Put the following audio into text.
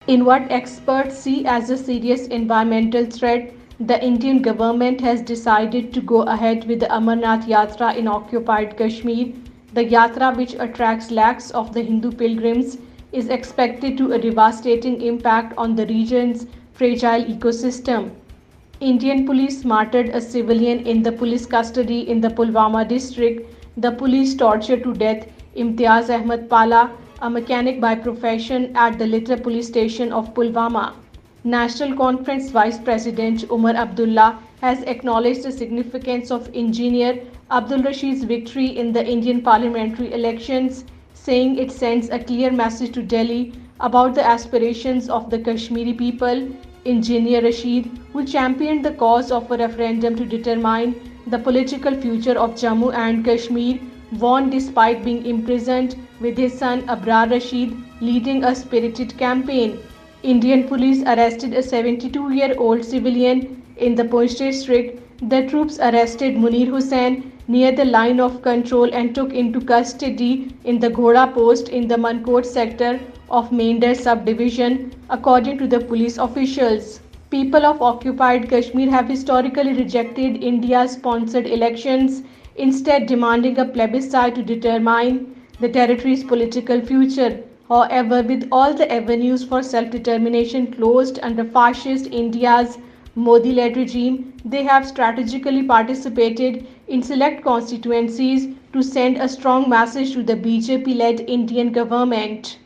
In what experts see as a serious environmental threat, the Indian government has decided to go ahead with the Amarnath Yatra in occupied Kashmir. The yatra, which attracts lakhs of the Hindu pilgrims, is expected to a devastating impact on the region's fragile ecosystem. Indian police martyred a civilian in the police custody in the Pulwama district. The police tortured to death Imtiaz Ahmed Pala, a mechanic by profession, at the Litra police station of Pulwama. National Conference Vice President Umar Abdullah has acknowledged the significance of engineer Abdul Rashid's victory in the Indian parliamentary elections, saying it sends a clear message to Delhi about the aspirations of the Kashmiri people. Engineer Rashid, who championed the cause of a referendum to determine the political future of Jammu and Kashmir, won despite being imprisoned, with his son Abrar Rashid leading a spirited campaign. Indian police arrested a 72-year-old civilian in the Poonch district. The troops arrested Munir Hussain near the line of control and took into custody in the Ghoda post in the Mankot sector of Mender subdivision, according to the police officials. People of occupied Kashmir have historically rejected India's sponsored elections, instead demanding a plebiscite to determine the territory's political future. However, with all the avenues for self-determination closed under fascist India's Modi-led regime, they have strategically participated in select constituencies to send a strong message to the BJP-led Indian government.